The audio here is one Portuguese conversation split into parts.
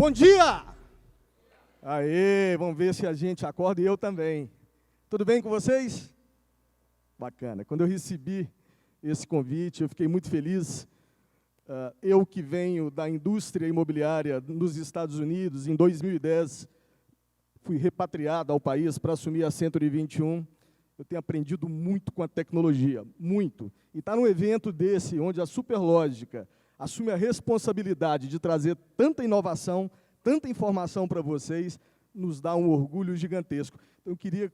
Bom dia! Aê, vamos ver se a gente acorda e eu também. Tudo bem com vocês? Bacana. Quando eu recebi esse convite, eu fiquei muito feliz. Eu que venho da indústria imobiliária nos Estados Unidos, em 2010, fui repatriado ao país para assumir a Century 21. Eu tenho aprendido muito com a tecnologia, muito. E estar num evento desse, onde a Superlógica assume a responsabilidade de trazer tanta inovação, tanta informação para vocês, nos dá um orgulho gigantesco. Então, eu queria,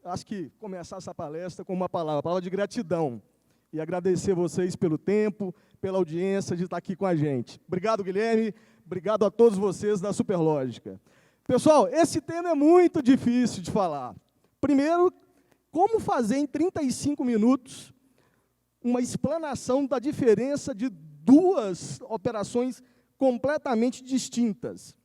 acho que, começar essa palestra com uma palavra de gratidão. E agradecer vocês pelo tempo, pela audiência de estar aqui com a gente. Obrigado, Guilherme. Obrigado a todos vocês da Superlógica. Pessoal, esse tema é muito difícil de falar. Primeiro, como fazer em 35 minutos uma explanação da diferença de duas operações completamente distintas?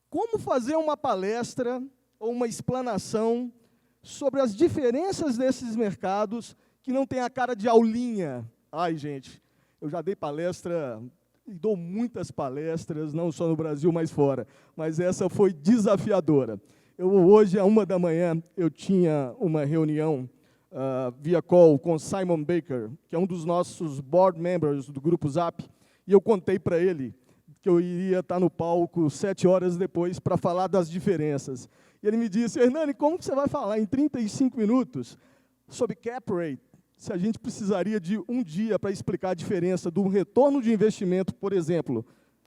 Como fazer uma palestra ou uma explanação sobre as diferenças desses mercados que não tem a cara de aulinha? Ai, gente, eu já dei palestra e dou muitas palestras, não só no Brasil, mas fora, mas essa foi desafiadora. Hoje, à 1h, eu tinha uma reunião via call com Simon Baker, que é um dos nossos board members do Grupo Zap, e eu contei para ele que eu iria estar no palco 7 horas depois para falar das diferenças. E ele me disse: Hernani, como que você vai falar em 35 minutos sobre cap rate, se a gente precisaria de um dia para explicar a diferença do retorno de investimento, por exemplo,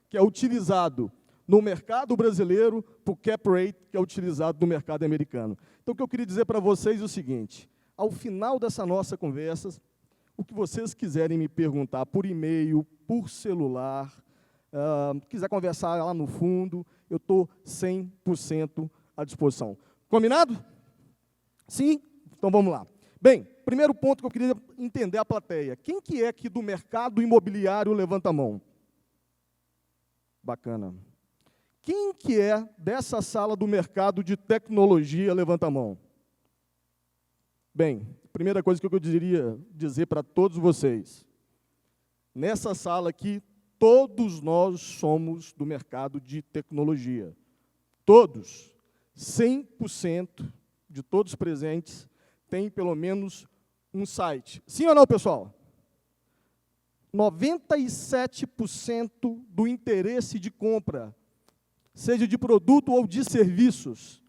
que é utilizado no mercado brasileiro, para o cap rate, que é utilizado no mercado americano. Então, o que eu queria dizer para vocês é o seguinte: ao final dessa nossa conversa, o que vocês quiserem me perguntar por e-mail, por celular, quiser conversar lá no fundo, eu estou 100% à disposição. Combinado? Sim? Então, vamos lá. Bem, primeiro ponto que eu queria entender a plateia. Quem que é aqui do mercado imobiliário? Levanta a mão. Bacana. Quem que é dessa sala do mercado de tecnologia? Levanta a mão. Bem, primeira coisa que eu queria dizer para todos vocês. Nessa sala aqui, todos nós somos do mercado de tecnologia. Todos. 100% de todos presentes tem pelo menos um site. Sim ou não, pessoal? 97% do interesse de compra, seja de produto ou de serviços,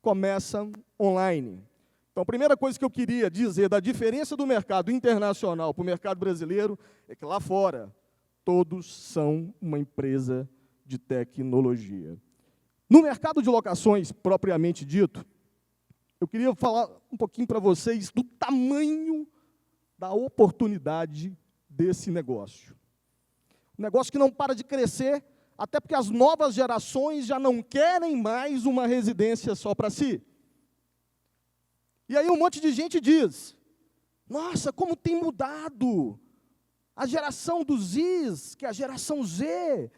começa online. Então, a primeira coisa que eu queria dizer da diferença do mercado internacional para o mercado brasileiro é que lá fora, todos são uma empresa de tecnologia. No mercado de locações, propriamente dito, eu queria falar um pouquinho para vocês do tamanho da oportunidade desse negócio. Um negócio que não para de crescer, até porque as novas gerações já não querem mais uma residência só para si. E aí um monte de gente diz: nossa, como tem mudado! A geração dos Zs, que é a geração Z,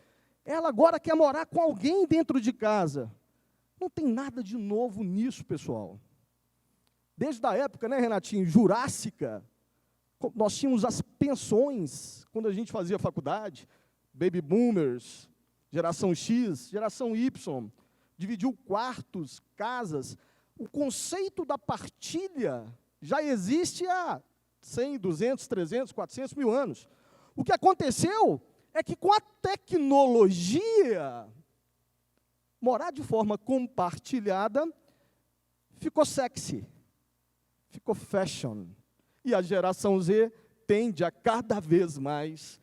ela agora quer morar com alguém dentro de casa. Não tem nada de novo nisso, pessoal. Desde a época, né, Renatinho, jurássica, nós tínhamos as pensões, quando a gente fazia faculdade, baby boomers, geração X, geração Y, dividiu quartos, casas. O conceito da partilha já existe há 100, 200, 300, 400 mil anos. O que aconteceu é que, com a tecnologia, morar de forma compartilhada ficou sexy, ficou fashion. E a geração Z tende a cada vez mais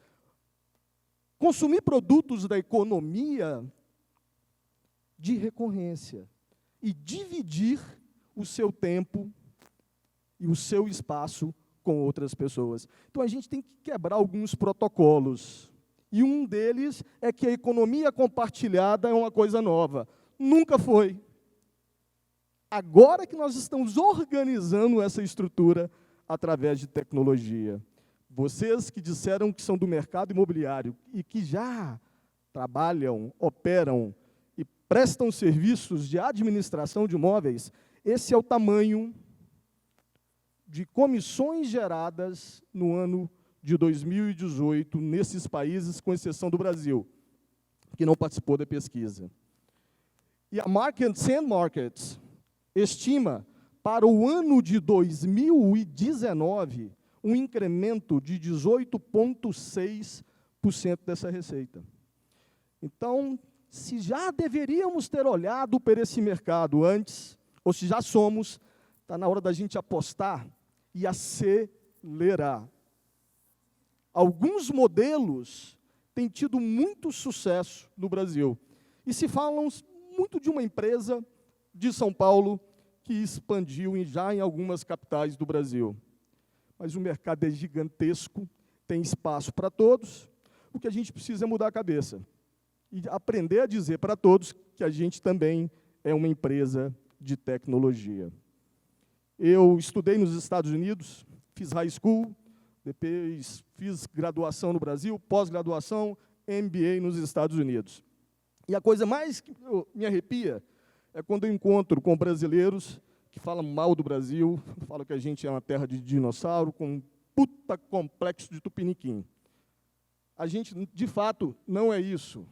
consumir produtos da economia de recorrência e dividir o seu tempo e o seu espaço com outras pessoas. Então, a gente tem que quebrar alguns protocolos. E um deles é que a economia compartilhada é uma coisa nova. Nunca foi. Agora que nós estamos organizando essa estrutura através de tecnologia. Vocês que disseram que são do mercado imobiliário e que já trabalham, operam e prestam serviços de administração de imóveis, esse é o tamanho de comissões geradas no ano de 2018 nesses países, com exceção do Brasil. que não participou da pesquisa. E a Sand Markets estima para o ano de 2019 um incremento de 18,6% dessa receita. Então, se já deveríamos ter olhado para esse mercado antes, ou se já somos, está na hora da gente apostar e acelerar. Alguns modelos têm tido muito sucesso no Brasil. E se falam muito de uma empresa de São Paulo que expandiu já em algumas capitais do Brasil. Mas o mercado é gigantesco, tem espaço para todos. O que a gente precisa é mudar a cabeça e aprender a dizer para todos que a gente também é uma empresa de tecnologia. Eu estudei nos Estados Unidos, fiz high school, depois fiz graduação no Brasil, pós-graduação, MBA nos Estados Unidos. E a coisa mais que me arrepia é quando eu encontro com brasileiros que falam mal do Brasil, falam que a gente é uma terra de dinossauro, com um puta complexo de tupiniquim. A gente, de fato, não é isso.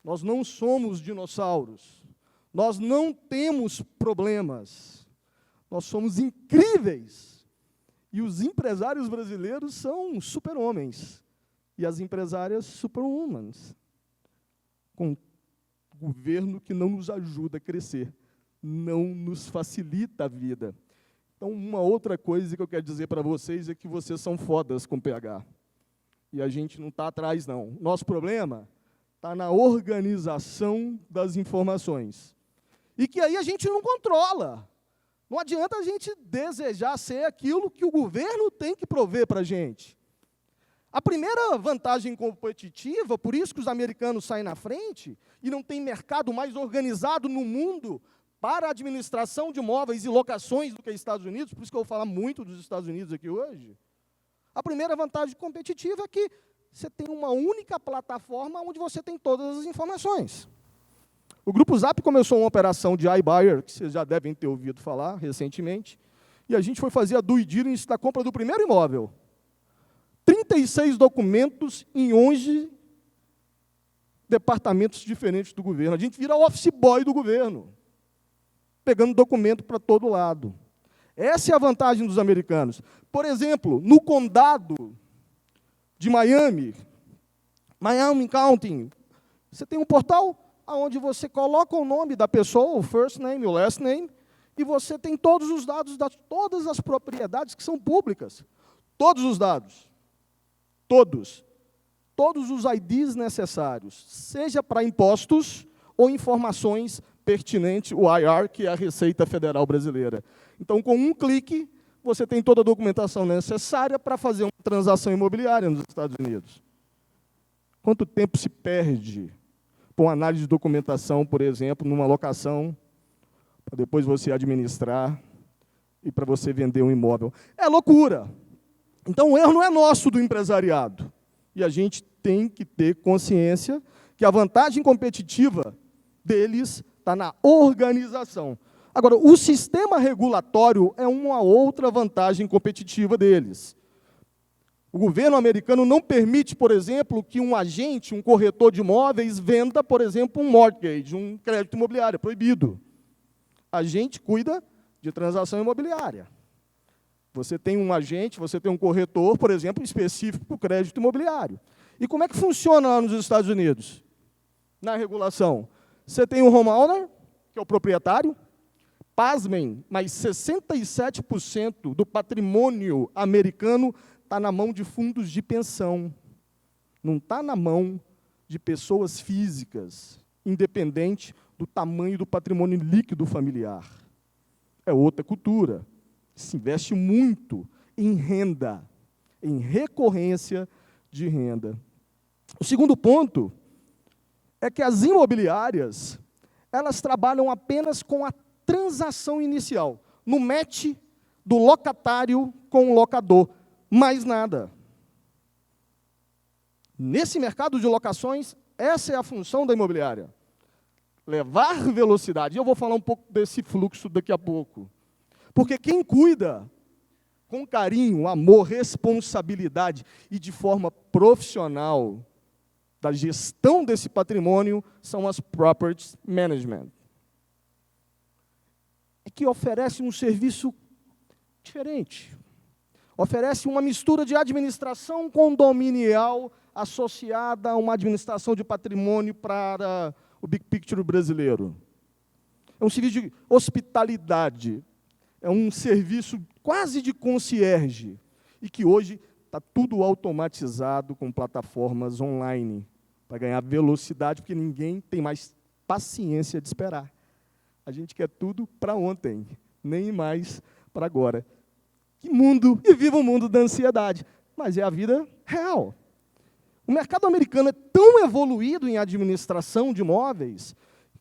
Nós não somos dinossauros. Nós não temos problemas. Nós somos incríveis. E os empresários brasileiros são super-homens. E as empresárias super-humans. Com um governo que não nos ajuda a crescer. Não nos facilita a vida. Então, uma outra coisa que eu quero dizer para vocês é que vocês são fodas com PH. E a gente não está atrás, não. Nosso problema está na organização das informações. E que aí a gente não controla. Não adianta a gente desejar ser aquilo que o governo tem que prover para a gente. A primeira vantagem competitiva, por isso que os americanos saem na frente, e não tem mercado mais organizado no mundo para a administração de imóveis e locações do que os Estados Unidos, por isso que eu vou falar muito dos Estados Unidos aqui hoje. A primeira vantagem competitiva é que você tem uma única plataforma onde você tem todas as informações. O Grupo Zap começou uma operação de iBuyer, que vocês já devem ter ouvido falar recentemente, e a gente foi fazer a due diligence da compra do primeiro imóvel. 36 documentos em 11 departamentos diferentes do governo. A gente vira office boy do governo, pegando documento para todo lado. Essa é a vantagem dos americanos. Por exemplo, no condado de Miami County, você tem um portal onde você coloca o nome da pessoa, o first name, o last name, e você tem todos os dados de todas as propriedades que são públicas. Todos os dados. Todos. Todos os IDs necessários, seja para impostos ou informações pertinentes, o IR, que é a Receita Federal Brasileira. Então, com um clique, você tem toda a documentação necessária para fazer uma transação imobiliária nos Estados Unidos. Quanto tempo se perde com análise de documentação, por exemplo, numa locação, para depois você administrar e para você vender um imóvel? É loucura. Então, o erro não é nosso do empresariado. E a gente tem que ter consciência que a vantagem competitiva deles está na organização. Agora, o sistema regulatório é uma outra vantagem competitiva deles. O governo americano não permite, por exemplo, que um agente, um corretor de imóveis, venda, por exemplo, um mortgage, um crédito imobiliário, é proibido. A gente cuida de transação imobiliária. Você tem um agente, você tem um corretor, por exemplo, específico para o crédito imobiliário. E como é que funciona lá nos Estados Unidos? Na regulação. Você tem um homeowner, que é o proprietário. Pasmem, mas 67% do patrimônio americano está na mão de fundos de pensão. Não está na mão de pessoas físicas, independente do tamanho do patrimônio líquido familiar. É outra cultura. Se investe muito em renda, em recorrência de renda. O segundo ponto é que as imobiliárias, elas trabalham apenas com a transação inicial, no match do locatário com o locador, mais nada. Nesse mercado de locações, essa é a função da imobiliária. Levar velocidade. Eu vou falar um pouco desse fluxo daqui a pouco. Porque quem cuida com carinho, amor, responsabilidade e de forma profissional da gestão desse patrimônio são as Property Management, que oferece um serviço diferente. Oferece uma mistura de administração condominial associada a uma administração de patrimônio para o Big Picture brasileiro. É um serviço de hospitalidade, é um serviço quase de concierge, e que hoje está tudo automatizado com plataformas online, para ganhar velocidade, porque ninguém tem mais paciência de esperar. A gente quer tudo para ontem, nem mais para agora. Que mundo, e viva o mundo da ansiedade, mas é a vida real. O mercado americano é tão evoluído em administração de imóveis,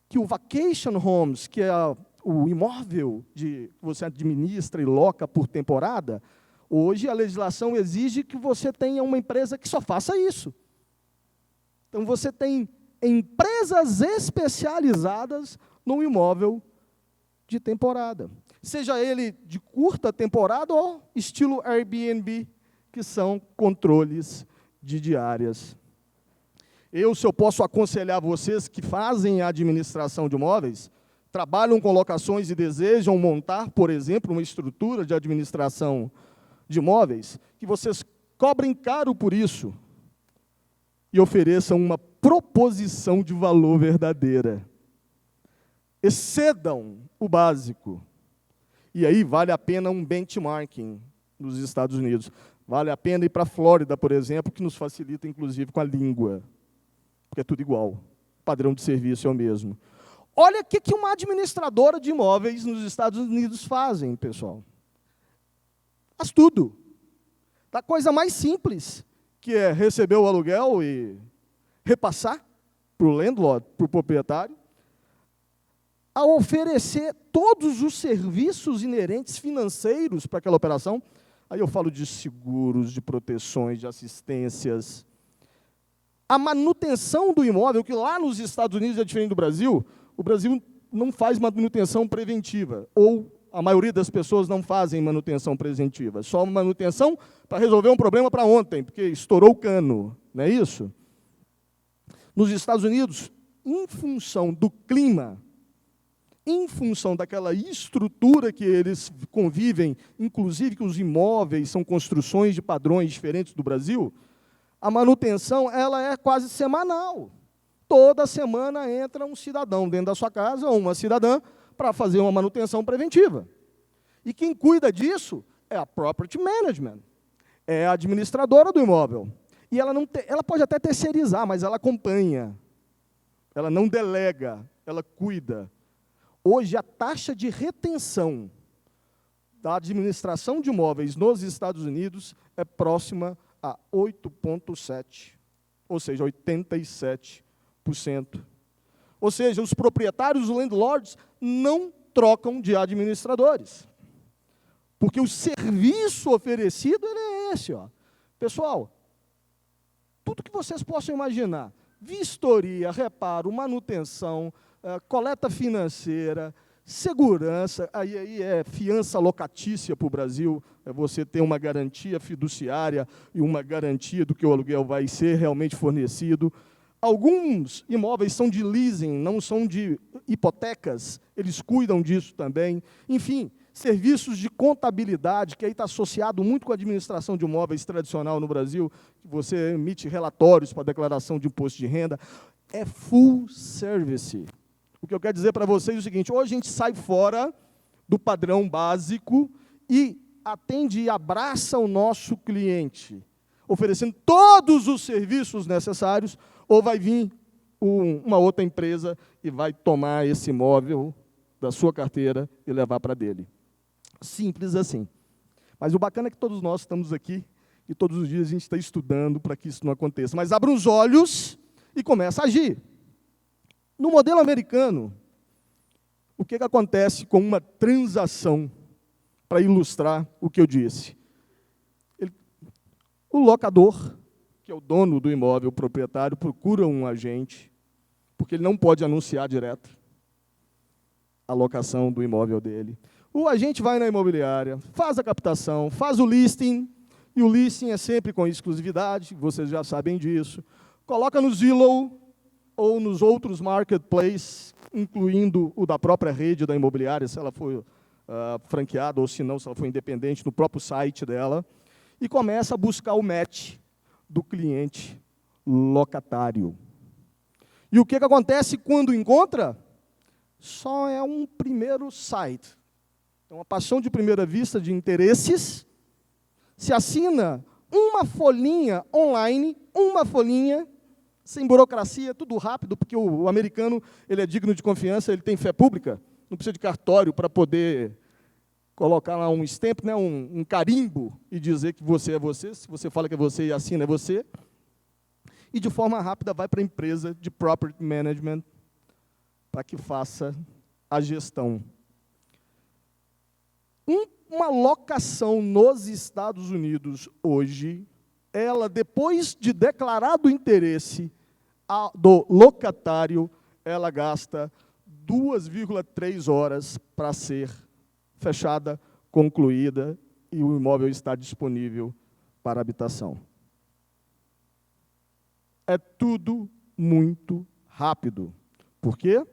que o vacation homes, que é o imóvel que você administra e loca por temporada, hoje a legislação exige que você tenha uma empresa que só faça isso. Então, você tem empresas especializadas no imóvel de temporada. Seja ele de curta temporada ou estilo Airbnb, que são controles de diárias. Se eu posso aconselhar vocês que fazem a administração de imóveis, trabalham com locações e desejam montar, por exemplo, uma estrutura de administração de imóveis, que vocês cobrem caro por isso e ofereçam uma proposição de valor verdadeira. Excedam o básico. E aí vale a pena um benchmarking nos Estados Unidos. Vale a pena ir para a Flórida, por exemplo, que nos facilita, inclusive, com a língua. Porque é tudo igual. O padrão de serviço é o mesmo. Olha o que uma administradora de imóveis nos Estados Unidos fazem, pessoal. Faz tudo. Da coisa mais simples, que é receber o aluguel e repassar para o landlord, para o proprietário, a oferecer todos os serviços inerentes financeiros para aquela operação. Aí eu falo de seguros, de proteções, de assistências. A manutenção do imóvel, que lá nos Estados Unidos é diferente do Brasil, o Brasil não faz manutenção preventiva, ou a maioria das pessoas não fazem manutenção preventiva, só manutenção para resolver um problema para ontem, porque estourou o cano, não é isso? Nos Estados Unidos, em função do clima, em função daquela estrutura que eles convivem, inclusive que os imóveis são construções de padrões diferentes do Brasil, a manutenção ela é quase semanal. Toda semana entra um cidadão dentro da sua casa, ou uma cidadã, para fazer uma manutenção preventiva. E quem cuida disso é a Property Management, é a administradora do imóvel. E ela pode até terceirizar, mas ela acompanha, ela não delega, ela cuida. Hoje, a taxa de retenção da administração de imóveis nos Estados Unidos é próxima a 8,7%, ou seja, 87%. Ou seja, os proprietários, os landlords, não trocam de administradores. Porque o serviço oferecido ele é esse. Pessoal, tudo que vocês possam imaginar, vistoria, reparo, manutenção, coleta financeira, segurança, aí é fiança locatícia para o Brasil, é você ter uma garantia fiduciária e uma garantia do que o aluguel vai ser realmente fornecido. Alguns imóveis são de leasing, não são de hipotecas, eles cuidam disso também. Enfim, serviços de contabilidade, que aí está associado muito com a administração de imóveis tradicional no Brasil, que você emite relatórios para declaração de imposto de renda, é full service. O que eu quero dizer para vocês é o seguinte, hoje a gente sai fora do padrão básico e atende e abraça o nosso cliente, oferecendo todos os serviços necessários, ou vai vir uma outra empresa e vai tomar esse imóvel da sua carteira e levar para dele. Simples assim. Mas o bacana é que todos nós estamos aqui e todos os dias a gente está estudando para que isso não aconteça. Mas abra os olhos e começa a agir. No modelo americano, o que acontece com uma transação, para ilustrar o que eu disse? O locador, que é o dono do imóvel, o proprietário, procura um agente, porque ele não pode anunciar direto a locação do imóvel dele. O agente vai na imobiliária, faz a captação, faz o listing, e o listing é sempre com exclusividade, vocês já sabem disso. coloca no Zillow ou nos outros marketplaces, incluindo o da própria rede da imobiliária, se ela for franqueada ou se não, se ela for independente, no próprio site dela, e começa a buscar o match do cliente locatário. E o que acontece quando encontra? Só é um primeiro site. É uma paixão de primeira vista de interesses. Se assina uma folhinha online, uma folhinha, sem burocracia, tudo rápido, porque o americano ele é digno de confiança, ele tem fé pública, não precisa de cartório para poder colocar lá um stamp, né, um carimbo, e dizer que você é você. Se você fala que é você e assina, é você. E, de forma rápida, vai para a empresa de property management para que faça a gestão. Uma locação nos Estados Unidos hoje, ela, depois de declarado o interesse do locatário, ela gasta 2,3 horas para ser fechada, concluída, e o imóvel está disponível para habitação. É tudo muito rápido. Por quê?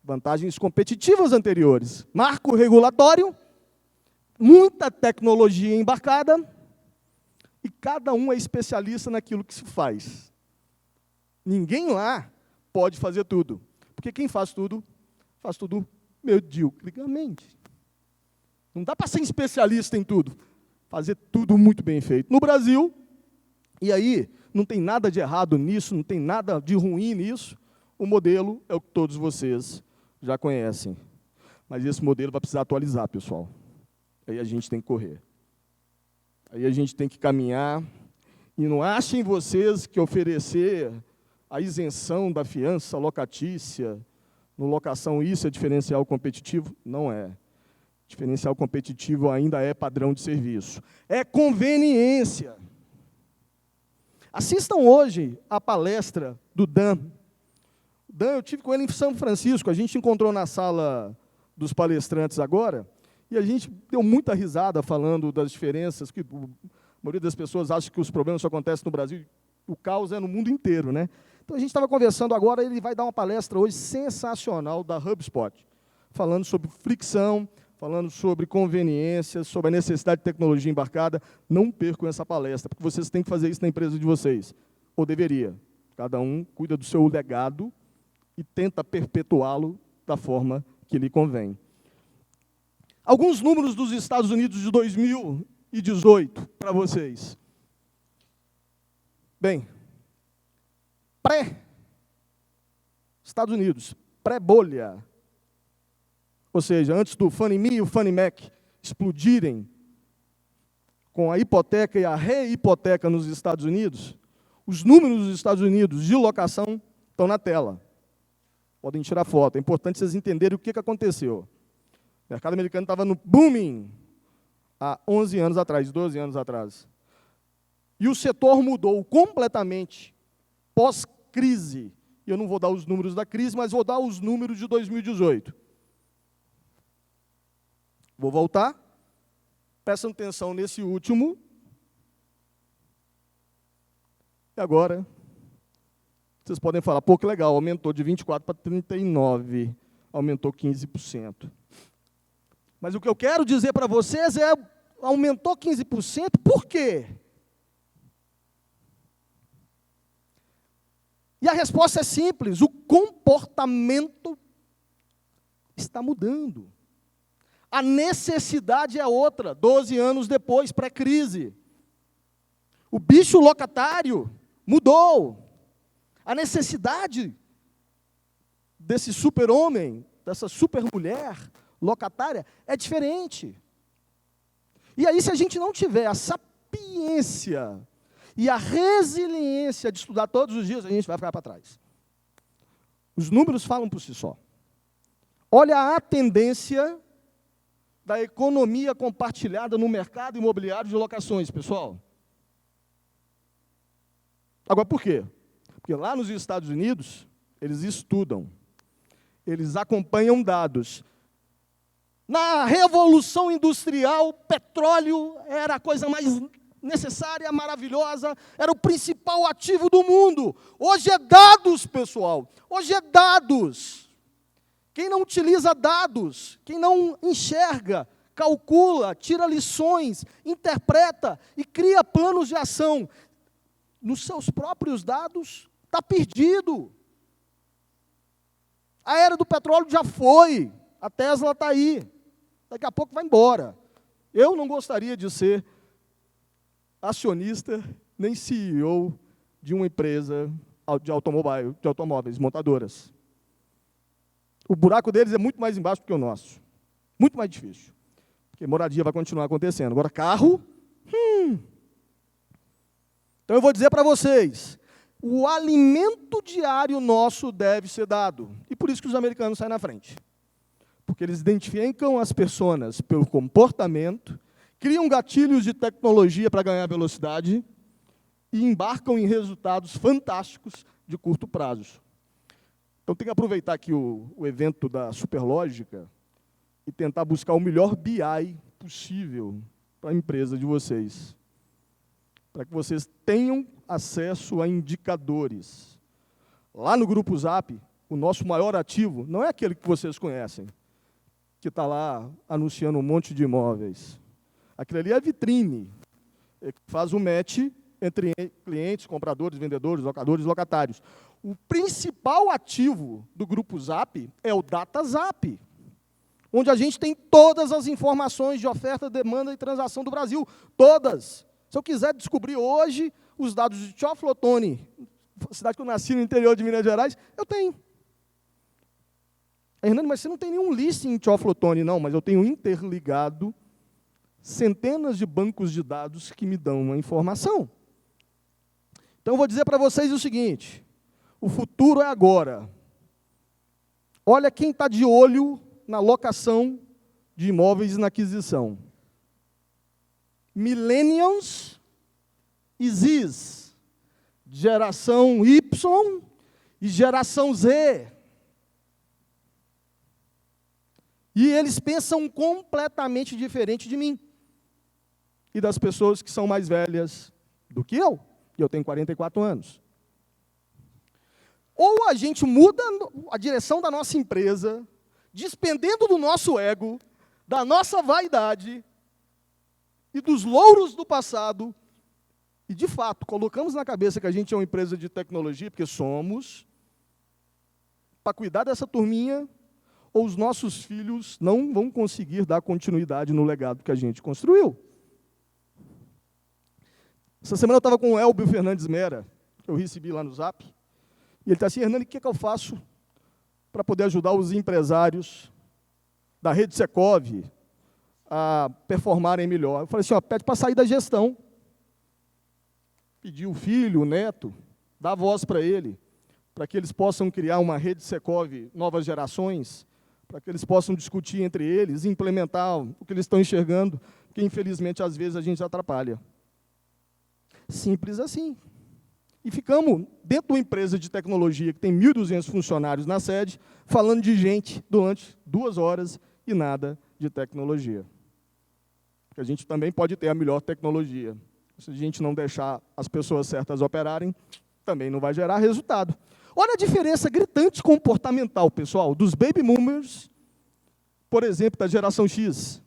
Vantagens competitivas anteriores. Marco regulatório, muita tecnologia embarcada, e cada um é especialista naquilo que se faz. Ninguém lá pode fazer tudo. Porque quem faz tudo mediocremente. Não dá para ser especialista em tudo. Fazer tudo muito bem feito. No Brasil, e aí, não tem nada de errado nisso, não tem nada de ruim nisso, o modelo é o que todos vocês já conhecem. Mas esse modelo vai precisar atualizar, pessoal. Aí a gente tem que correr. Aí a gente tem que caminhar. E não achem vocês que oferecer a isenção da fiança locatícia, no locação, isso é diferencial competitivo? Não é. Diferencial competitivo ainda é padrão de serviço. É conveniência. Assistam hoje a palestra do Dan. Dan, eu tive com ele em São Francisco, a gente encontrou na sala dos palestrantes agora, e a gente deu muita risada falando das diferenças, que a maioria das pessoas acha que os problemas só acontecem no Brasil, o caos é no mundo inteiro, né? Então, a gente estava conversando agora, ele vai dar uma palestra hoje sensacional da HubSpot, falando sobre fricção, falando sobre conveniência, sobre a necessidade de tecnologia embarcada. Não percam essa palestra, porque vocês têm que fazer isso na empresa de vocês. Ou deveria. Cada um cuida do seu legado e tenta perpetuá-lo da forma que lhe convém. Alguns números dos Estados Unidos de 2018 para vocês. Bem, Estados Unidos, pré-bolha. Ou seja, antes do Fannie Mae e o Fannie Mac explodirem com a hipoteca e a rehipoteca nos Estados Unidos, os números dos Estados Unidos de locação estão na tela. Podem tirar foto. É importante vocês entenderem o que aconteceu. O mercado americano estava no booming há 11 anos atrás, 12 anos atrás. E o setor mudou completamente pós-crise. Eu não vou dar os números da crise, mas vou dar os números de 2018. Vou voltar. Prestam atenção nesse último. E agora, vocês podem falar, pô, que legal, aumentou de 24 para 39, aumentou 15%. Mas o que eu quero dizer para vocês é, aumentou 15%, por quê? E a resposta é simples, o comportamento está mudando. A necessidade é outra, 12 anos depois, pré-crise. O bicho locatário mudou. A necessidade desse super-homem, dessa super-mulher locatária, é diferente. E aí, se a gente não tiver a sapiência e a resiliência de estudar todos os dias, a gente vai ficar para trás. Os números falam por si só. Olha a tendência da economia compartilhada no mercado imobiliário de locações, pessoal. Agora, por quê? Porque lá nos Estados Unidos, eles estudam, eles acompanham dados. Na Revolução Industrial, petróleo era a coisa mais necessária, maravilhosa, era o principal ativo do mundo. Hoje é dados, pessoal. Hoje é dados. Quem não utiliza dados, quem não enxerga, calcula, tira lições, interpreta e cria planos de ação nos seus próprios dados, está perdido. A era do petróleo já foi, a Tesla está aí, daqui a pouco vai embora. Eu não gostaria de ser acionista, nem CEO de uma empresa de automóveis, montadoras. O buraco deles é muito mais embaixo do que o nosso. Muito mais difícil. Porque moradia vai continuar acontecendo. Agora, carro, Então, eu vou dizer para vocês, o alimento diário nosso deve ser dado. E por isso que os americanos saem na frente. Porque eles identificam as pessoas pelo comportamento, criam gatilhos de tecnologia para ganhar velocidade e embarcam em resultados fantásticos de curto prazo. Então, tem que aproveitar aqui o evento da Superlógica e tentar buscar o melhor BI possível para a empresa de vocês. Para que vocês tenham acesso a indicadores. Lá no Grupo Zap, o nosso maior ativo não é aquele que vocês conhecem, que está lá anunciando um monte de imóveis. Aquilo ali é a vitrine, que faz o match entre clientes, compradores, vendedores, locadores e locatários. O principal ativo do Grupo Zap é o DataZap, onde a gente tem todas as informações de oferta, demanda e transação do Brasil. Todas. Se eu quiser descobrir hoje os dados de Teófilo, cidade que eu nasci no interior de Minas Gerais, eu tenho. Hernando, mas você não tem nenhum listing em Teófilo, não, mas eu tenho interligado centenas de bancos de dados que me dão uma informação. Então, eu vou dizer para vocês o seguinte, o futuro é agora. Olha quem está de olho na locação de imóveis e na aquisição. Millennials e Zs, geração Y e geração Z. E eles pensam completamente diferente de mim e das pessoas que são mais velhas do que eu. E eu tenho 44 anos. Ou a gente muda a direção da nossa empresa, despendendo do nosso ego, da nossa vaidade e dos louros do passado, e, de fato, colocamos na cabeça que a gente é uma empresa de tecnologia, porque somos, para cuidar dessa turminha, ou os nossos filhos não vão conseguir dar continuidade no legado que a gente construiu. Essa semana eu estava com o Elbio Fernandes Mera, que eu recebi lá no Zap, e ele está assim, Hernani, o que eu faço para poder ajudar os empresários da Rede Secov a performarem melhor? Eu falei assim, pede para sair da gestão. Pedir o filho, o neto, dá voz para ele, para que eles possam criar uma Rede Secov novas gerações, para que eles possam discutir entre eles, implementar o que eles estão enxergando, que infelizmente às vezes a gente atrapalha. Simples assim. E ficamos dentro de uma empresa de tecnologia que tem 1.200 funcionários na sede, falando de gente durante 2 horas e nada de tecnologia. Porque a gente também pode ter a melhor tecnologia. Se a gente não deixar as pessoas certas operarem, também não vai gerar resultado. Olha a diferença gritante comportamental, pessoal, dos baby boomers, por exemplo, da geração X,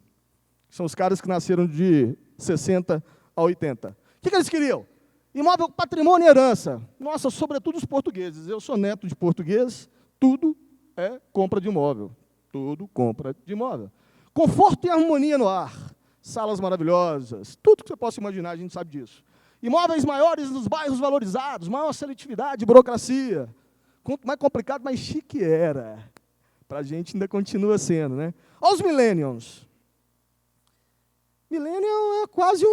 que são os caras que nasceram de 60 a 80. O que eles queriam? Imóvel, patrimônio e herança. Nossa, sobretudo os portugueses. Eu sou neto de português, tudo é compra de imóvel. Tudo compra de imóvel. Conforto e harmonia no ar. Salas maravilhosas. Tudo que você possa imaginar, a gente sabe disso. Imóveis maiores nos bairros valorizados, maior seletividade, burocracia. Quanto mais complicado, mais chique era. Para a gente ainda continua sendo, né? Olha os millennials. Millennial é quase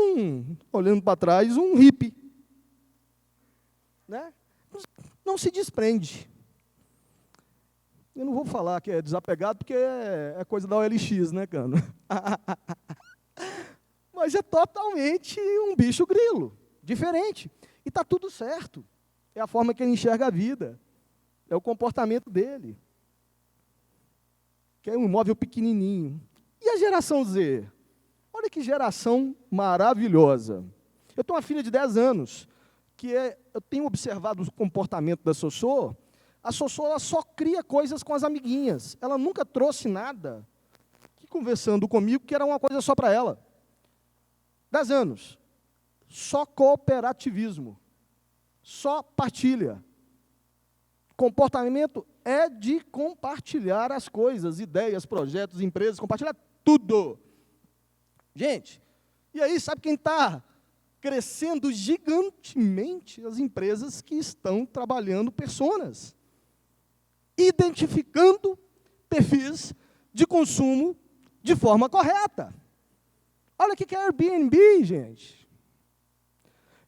olhando para trás, um hippie. Né? Não se desprende. Eu não vou falar que é desapegado, porque é coisa da OLX, né, Cano? Mas é totalmente um bicho grilo, diferente. E está tudo certo. É a forma que ele enxerga a vida. É o comportamento dele. Que é um imóvel pequenininho. E a geração Z? Olha que geração maravilhosa. Eu tenho uma filha de 10 anos, eu tenho observado o comportamento da Sossô. A Sossô ela só cria coisas com as amiguinhas. Ela nunca trouxe nada, conversando comigo, que era uma coisa só para ela. 10 anos. Só cooperativismo. Só partilha. Comportamento é de compartilhar as coisas, ideias, projetos, empresas, compartilhar tudo. Gente, e aí, sabe quem está crescendo gigantemente? As empresas que estão trabalhando personas, identificando perfis de consumo de forma correta. Olha o que é Airbnb, gente.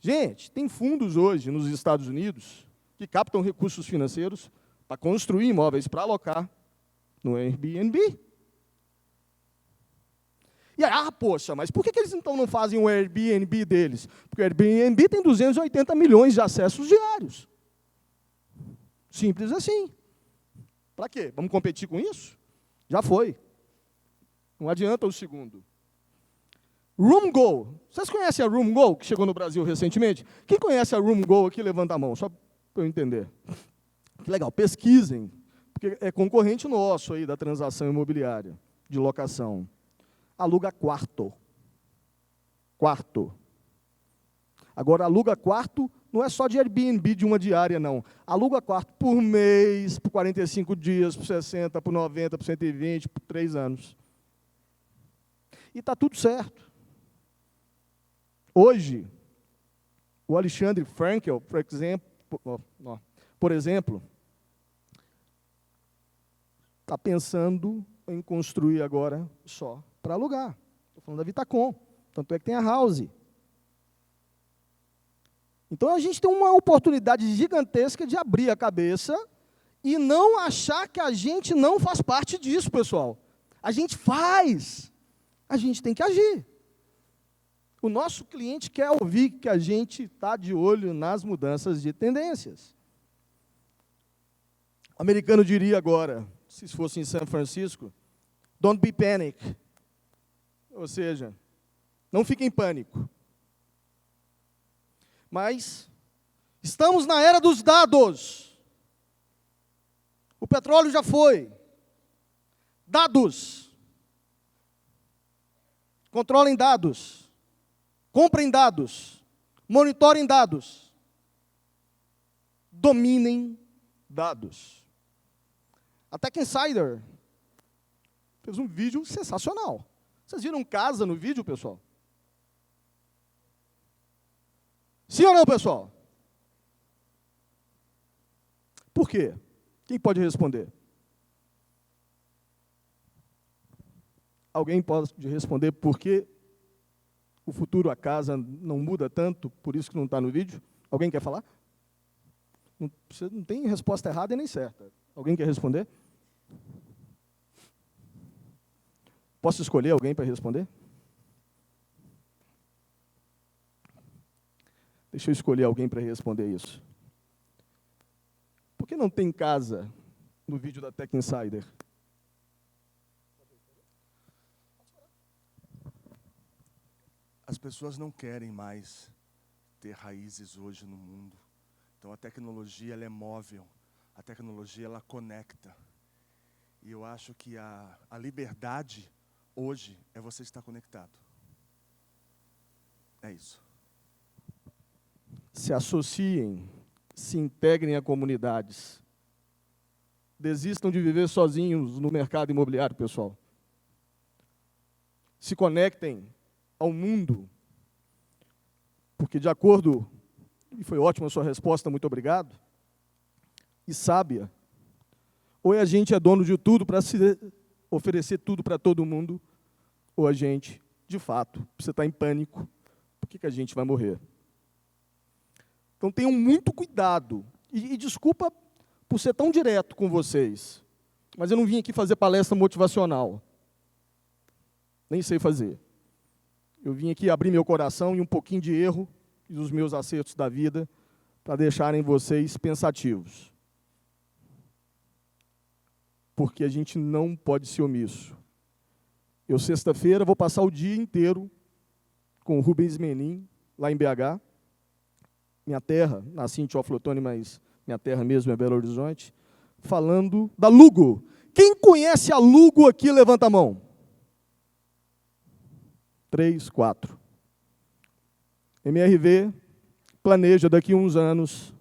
Gente, tem fundos hoje nos Estados Unidos que captam recursos financeiros para construir imóveis para alocar no Airbnb. E aí, poxa, mas por que eles então não fazem o Airbnb deles? Porque o Airbnb tem 280 milhões de acessos diários. Simples assim. Para quê? Vamos competir com isso? Já foi. Não adianta o segundo. RoomGo. Vocês conhecem a RoomGo, que chegou no Brasil recentemente? Quem conhece a RoomGo aqui, levanta a mão, só para eu entender. Que legal, pesquisem, porque é concorrente nosso aí da transação imobiliária, de locação. Aluga quarto. Quarto. Agora, aluga quarto não é só de Airbnb de uma diária, não. Aluga quarto por mês, por 45 dias, por 60, por 90, por 120, por 3 anos. E está tudo certo. Hoje, o Alexandre Frankel, por exemplo, está pensando em construir agora só para alugar. Estou falando da Vitacom, tanto é que tem a House. Então, a gente tem uma oportunidade gigantesca de abrir a cabeça e não achar que a gente não faz parte disso, pessoal. A gente faz. A gente tem que agir. O nosso cliente quer ouvir que a gente está de olho nas mudanças de tendências. O americano diria agora, se fosse em São Francisco, don't be panic. Ou seja, não fique em pânico. Mas estamos na era dos dados. O petróleo já foi. Dados. Controlem dados. Comprem dados. Monitorem dados. Dominem dados. A Tech Insider fez um vídeo sensacional. Vocês viram casa no vídeo, pessoal? Sim ou não, pessoal? Por quê? Quem pode responder? Alguém pode responder por que o futuro, a casa, não muda tanto, por isso que não está no vídeo? Alguém quer falar? Você não tem resposta errada e nem certa. Alguém quer responder? Posso escolher alguém para responder? Deixa eu escolher alguém para responder isso. Por que não tem casa no vídeo da Tech Insider? As pessoas não querem mais ter raízes hoje no mundo. Então, a tecnologia ela é móvel. A tecnologia ela conecta. E eu acho que a liberdade hoje é você estar conectado. É isso. Se associem, se integrem a comunidades. Desistam de viver sozinhos no mercado imobiliário, pessoal. Se conectem ao mundo, porque de acordo, e foi ótima a sua resposta, muito obrigado, e sábia, ou a gente é dono de tudo para se oferecer tudo para todo mundo, ou a gente, de fato, você está em pânico, por que a gente vai morrer? Então tenham muito cuidado, e desculpa por ser tão direto com vocês, mas eu não vim aqui fazer palestra motivacional, nem sei fazer. Eu vim aqui abrir meu coração e um pouquinho de erro e os meus acertos da vida para deixarem vocês pensativos. Porque a gente não pode ser omisso. Eu, sexta-feira, vou passar o dia inteiro com o Rubens Menin lá em BH, minha terra, nasci em Teófilo, mas minha terra mesmo é Belo Horizonte, falando da Lugo. Quem conhece a Lugo aqui, levanta a mão. 3, 4. MRV planeja daqui a uns anos,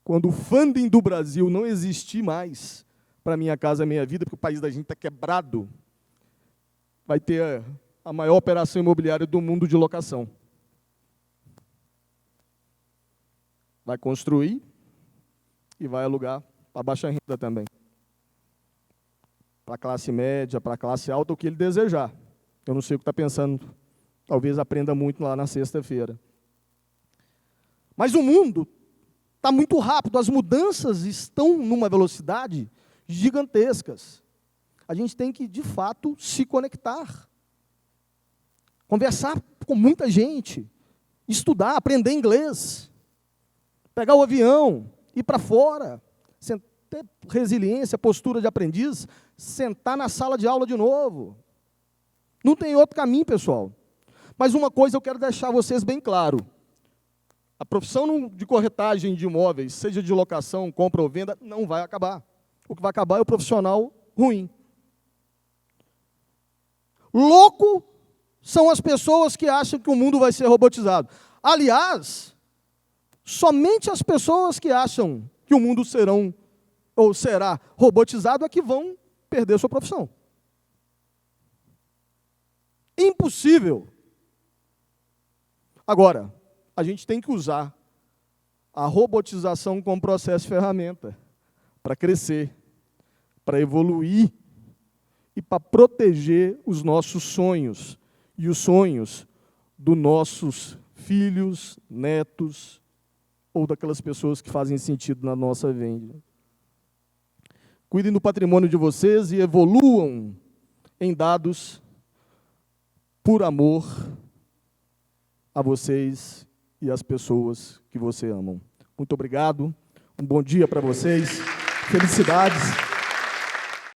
quando o funding do Brasil não existir mais para Minha Casa Minha Vida, porque o país da gente está quebrado, vai ter a maior operação imobiliária do mundo de locação. Vai construir e vai alugar para baixa renda também. Para a classe média, para a classe alta, o que ele desejar. Eu não sei o que está pensando. Talvez aprenda muito lá na sexta-feira. Mas o mundo está muito rápido, as mudanças estão numa velocidade gigantescas. A gente tem que, de fato, se conectar. Conversar com muita gente, estudar, aprender inglês, pegar o avião, ir para fora, ter resiliência, postura de aprendiz, sentar na sala de aula de novo. Não tem outro caminho, pessoal. Mas uma coisa eu quero deixar vocês bem claro. A profissão de corretagem de imóveis, seja de locação, compra ou venda, não vai acabar. O que vai acabar é o profissional ruim. Louco são as pessoas que acham que o mundo vai ser robotizado. Aliás, somente as pessoas que acham que o mundo será robotizado é que vão perder sua profissão. Impossível. Agora, a gente tem que usar a robotização como processo de ferramenta para crescer, para evoluir e para proteger os nossos sonhos e os sonhos dos nossos filhos, netos ou daquelas pessoas que fazem sentido na nossa vida. Cuidem do patrimônio de vocês e evoluam em dados por amor a vocês e às pessoas que você amam. Muito obrigado, um bom dia para vocês, felicidades.